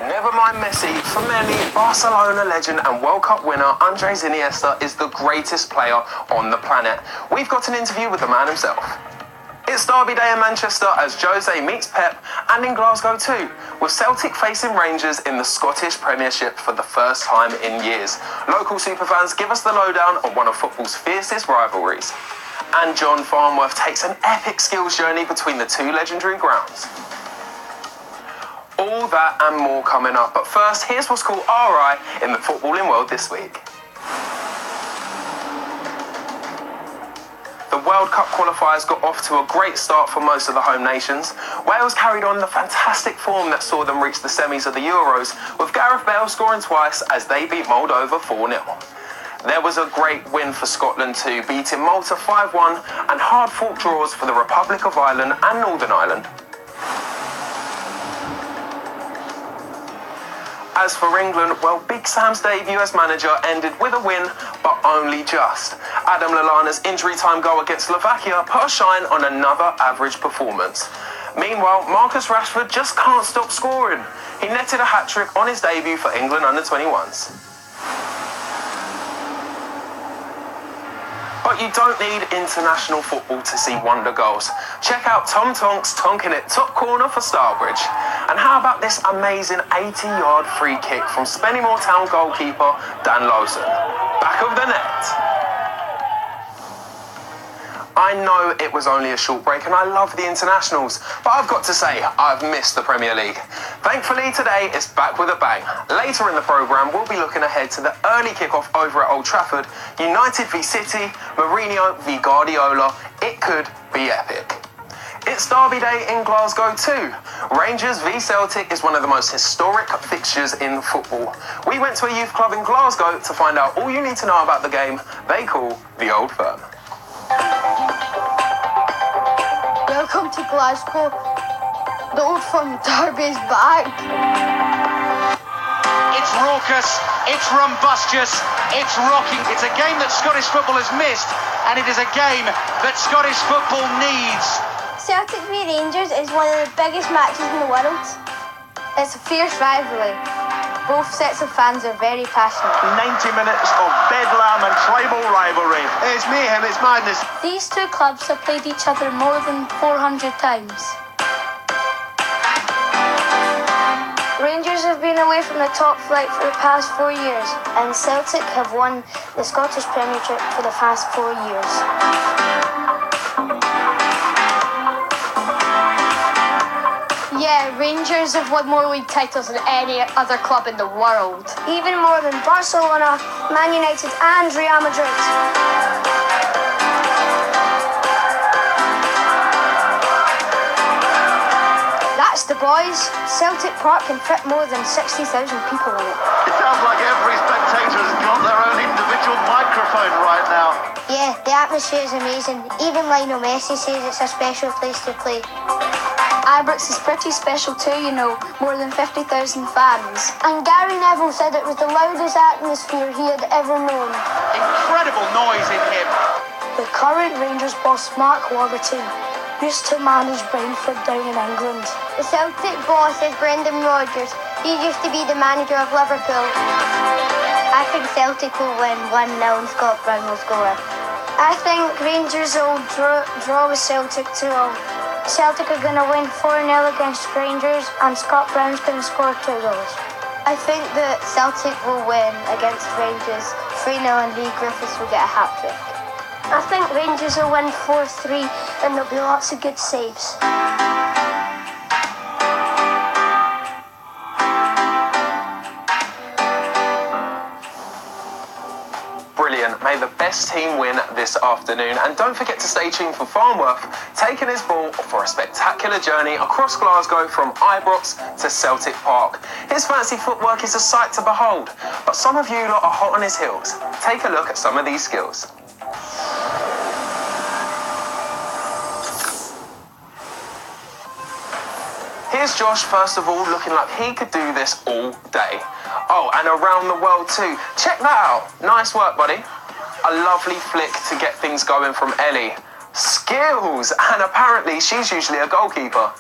Never mind Messi, for many, Barcelona legend and World Cup winner Andres Iniesta is the greatest player on the planet. We've got an interview with the man himself. It's Derby Day in Manchester as Jose meets Pep, and in Glasgow too, with Celtic facing Rangers in the Scottish Premiership for the first time in years. Local superfans give us the lowdown on one of football's fiercest rivalries. And John Farnworth takes an epic skills journey between the two legendary grounds. All that and more coming up, but first, here's what's called RI in the footballing world this week. The World Cup qualifiers got off to a great start for most of the home nations. Wales carried on the fantastic form that saw them reach the semis of the Euros, with Gareth Bale scoring twice as they beat Moldova 4-0. There was a great win for Scotland too, beating Malta 5-1, and hard-fought draws for the Republic of Ireland and Northern Ireland. As for England, well, Big Sam's debut as manager ended with a win, but only just. Adam Lallana's injury-time goal against Slovakia put a shine on another average performance. Meanwhile, Marcus Rashford just can't stop scoring. He netted a hat-trick on his debut for England under-21s. But you don't need international football to see wonder goals. Check out Tom Tonks tonking it top corner for Starbridge. And how about this amazing 80-yard free kick from Spennymoor Town goalkeeper Dan Lawson? Back of the net. I know it was only a short break and I love the internationals, but I've got to say, I've missed the Premier League. Thankfully today, it's back with a bang. Later in the programme, we'll be looking ahead to the early kick-off over at Old Trafford. United v City, Mourinho v Guardiola. It could be epic. It's Derby Day in Glasgow too. Rangers v Celtic is one of the most historic fixtures in football. We went to a youth club in Glasgow to find out all you need to know about the game they call the Old Firm. Welcome to Glasgow. The Old Firm Derby is back. It's raucous, it's rumbustious, it's rocking. It's a game that Scottish football has missed, and it is a game that Scottish football needs. Celtic v Rangers is one of the biggest matches in the world. It's a fierce rivalry. Both sets of fans are very passionate. 90 minutes of bedlam and tribal rivalry. It's mayhem, it's madness. These two clubs have played each other more than 400 times. Rangers have been away from the top flight for the past 4 years, and Celtic have won the Scottish Premiership for the past 4 years. Yeah, Rangers have won more league titles than any other club in the world. Even more than Barcelona, Man United and Real Madrid. That's the boys. Celtic Park can fit more than 60,000 people in it. It sounds like every spectator's got their own individual microphone right now. Yeah, the atmosphere is amazing. Even Lionel Messi says it's a special place to play. Ibrox is pretty special too, you know, more than 50,000 fans. And Gary Neville said it was the loudest atmosphere he had ever known. Incredible noise in here. The current Rangers boss Mark Warburton used to manage Brentford down in England. The Celtic boss is Brendan Rodgers. He used to be the manager of Liverpool. I think Celtic will win 1-0 and Scott Brown will score. I think Rangers will draw with Celtic 2-0. Celtic are going to win 4-0 against Rangers and Scott Brown's going to score 2 goals. I think that Celtic will win against Rangers 3-0 and Lee Griffiths will get a hat-trick. I think Rangers will win 4-3 and there'll be lots of good saves. Brilliant. May the best team win this afternoon. And don't forget to stay tuned for Farnworth taking his ball for a spectacular journey across Glasgow from Ibrox to Celtic Park. His fancy footwork is a sight to behold, but some of you lot are hot on his heels. Take a look at some of these skills. Here's Josh, first of all, looking like he could do this all day. Oh, and around the world too. Check that out. Nice work, buddy. A lovely flick to get things going from Ellie. Skills! And apparently she's usually a goalkeeper.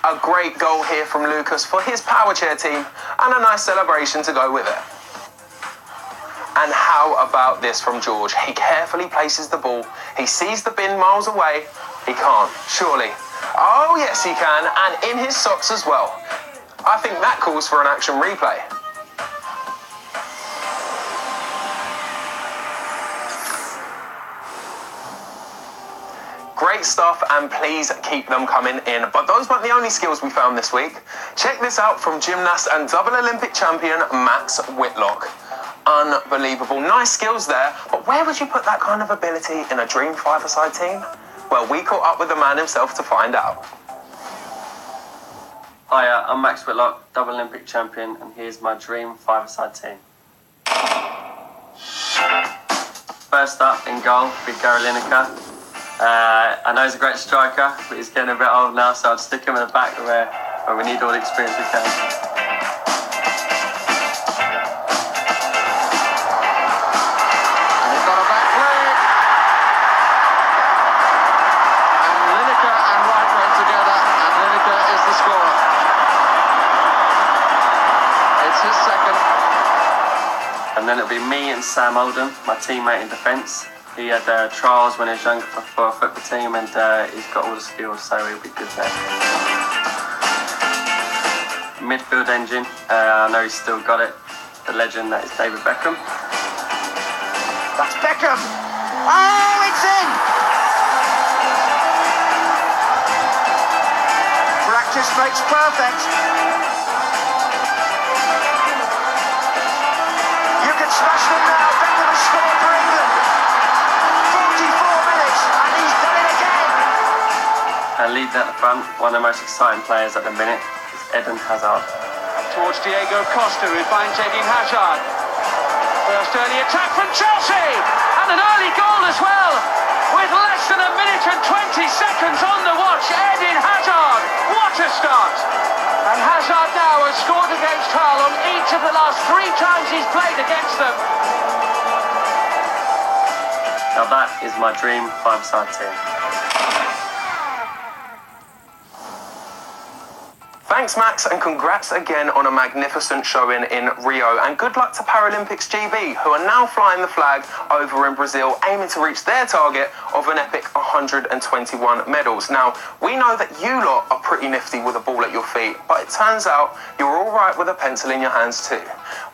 A great goal here from Lucas for his power chair team and a nice celebration to go with it. And how about this from George? He carefully places the ball. He sees the bin miles away. He can't, surely. Oh yes he can, and in his socks as well. I think that calls for an action replay. Great stuff, and please keep them coming in. But those weren't the only skills we found this week. Check this out from gymnast and double Olympic champion Max Whitlock. Unbelievable. Nice skills there, but where would you put that kind of ability in a dream five-a-side team? Well, we caught up with the man himself to find out. Hiya, I'm Max Whitlock, double Olympic champion, and here's my dream five-a-side team. First up in goal, big Gary Lineker. I know he's a great striker, but he's getting a bit old now, so I'd stick him in the back where we need all the experience we can. They've got a back play. And Lineker and Wright went together, and Lineker is the scorer. It's his second. And then it'll be me and Sam Oldham, my teammate in defence. He had trials when he was younger for a football team, and he's got all the skills, so he'll be good there. Midfield engine, I know he's still got it. The legend, that is David Beckham. That's Beckham. Oh, it's in. Practice makes perfect. You can smash them now. Beckham has scored for England. 44 minutes, and he's done it again. And leading at the front, one of the most exciting players at the minute is Eden Hazard. Towards Diego Costa, who finds Eden Hazard. First early attack from Chelsea, and an early goal as well. With less than a minute and 20 seconds on the watch, Eden Hazard. What a start! And Hazard now has scored against Hull on each of the last 3 times he's played against them. Now that is my dream five-a-side team. Thanks Max, and congrats again on a magnificent showing in Rio, and good luck to Paralympics GB, who are now flying the flag over in Brazil, aiming to reach their target of an epic 121 medals. Now, we know that you lot are pretty nifty with a ball at your feet, but it turns out you're all right with a pencil in your hands too.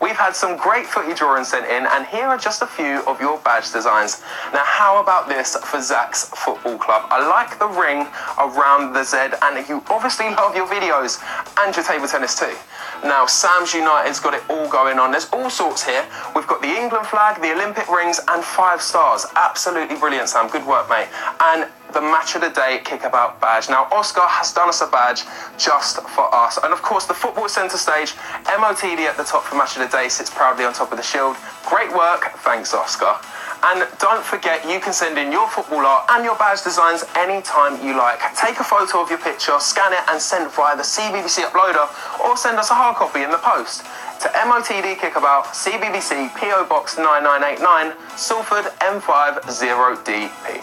We've had some great footy drawings sent in, and here are just a few of your badge designs. Now, how about this for Zach's Football Club? I like the ring around the Z, and you obviously love your videos and your table tennis too. Now, Sam's United's got it all going on. There's all sorts here. We've got the England flag, the Olympic rings, and 5 stars. Absolutely brilliant, Sam. Good work, mate. And the Match of the Day Kickabout badge. Now, Oscar has done us a badge just for us. And of course, the football centre stage, MOTD at the top for Match of the Day, sits proudly on top of the shield. Great work. Thanks, Oscar. And don't forget, you can send in your football art and your badge designs anytime you like. Take a photo of your picture, scan it and send it via the CBBC uploader, or send us a hard copy in the post to MOTD Kickabout, CBBC PO Box 9989, Salford M50DP.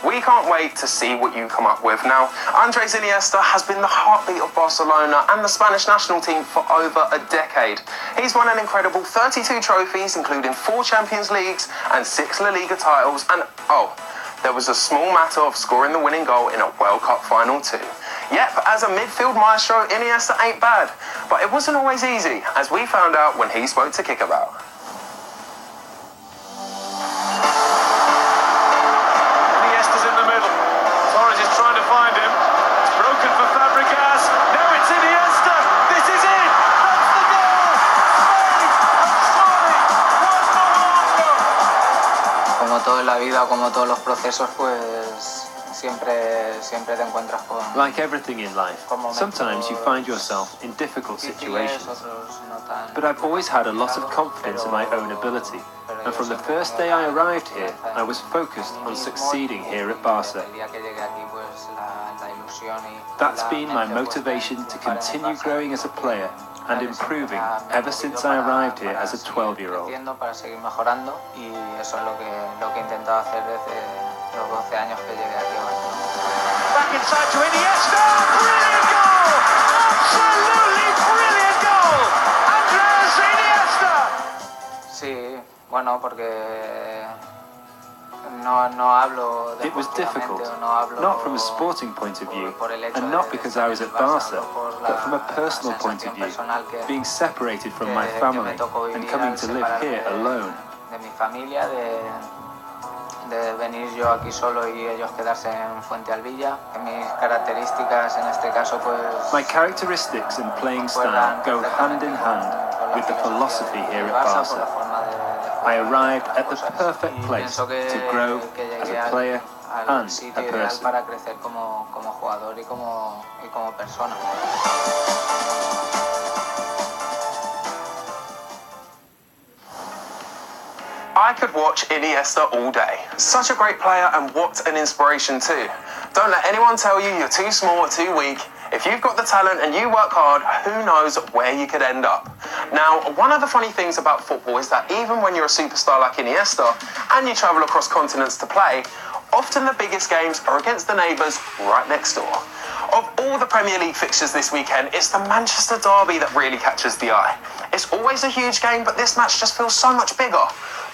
We can't wait to see what you come up with. Now, Andres Iniesta has been the heartbeat of Barcelona and the Spanish national team for over a decade. He's won an incredible 32 trophies, including 4 Champions Leagues and 6 La Liga titles. And, there was a small matter of scoring the winning goal in a World Cup final too. Yep, as a midfield maestro, Iniesta ain't bad. But it wasn't always easy, as we found out when he spoke to Kickabout. Todo en la vida, como todos los procesos, pues siempre te encuentras con... Like everything in life, sometimes you find yourself in difficult situations. But I've always had a lot of confidence in my own ability, and from the first day I arrived here, I was focused on succeeding here at Barca. That's been my motivation to continue growing as a player and improving ever since I arrived here as a 12-year-old. Para seguir mejorando, y eso es lo que he intentado hacer desde los 12 años que llegué aquí a Barcelona. Back inside to Iniesta. Brilliant goal! Absolutely brilliant goal! Andres Iniesta! Sí, bueno, porque no hablo It was difficult, deportivamente, no hablo not from a sporting point of view, por el hecho and de not because I was at estar en el Barca, Barça, por but from a la personal point of sensación view, personal being separated from my que family me tocó and vivir coming al to live separarme here alone. de mi familia, de venir yo aquí solo y ellos quedarse en Fuente Alvilla. Mis características en este caso pues My characteristics and playing style go hand in hand with the philosophy here at Barca. I arrived at the perfect place to grow as a player and a person. Para crecer como jugador y como persona. I could watch Iniesta all day. Such a great player and what an inspiration too. Don't let anyone tell you you're too small or too weak. If you've got the talent and you work hard, who knows where you could end up. Now, one of the funny things about football is that even when you're a superstar like Iniesta and you travel across continents to play, often the biggest games are against the neighbours right next door. Of all the Premier League fixtures this weekend, it's the Manchester derby that really catches the eye. It's always a huge game, but this match just feels so much bigger.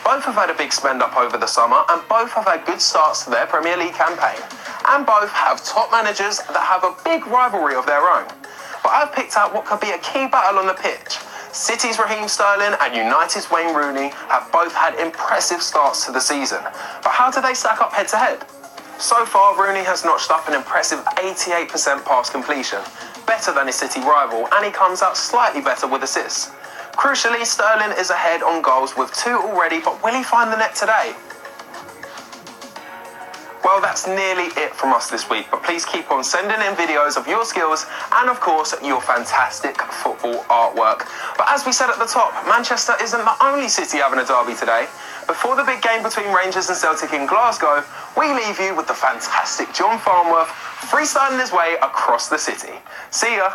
Both have had a big spend up over the summer and both have had good starts to their Premier League campaign. And both have top managers that have a big rivalry of their own. But I've picked out what could be a key battle on the pitch. City's Raheem Sterling and United's Wayne Rooney have both had impressive starts to the season. But how do they stack up head to head? So far, Rooney has notched up an impressive 88% pass completion, better than his City rival, and he comes out slightly better with assists. Crucially, Sterling is ahead on goals with 2 already, but will he find the net today? Well, that's nearly it from us this week, but please keep on sending in videos of your skills and, of course, your fantastic football artwork. But as we said at the top, Manchester isn't the only city having a derby today. Before the big game between Rangers and Celtic in Glasgow, we leave you with the fantastic John Farnworth freestyling his way across the city. See ya!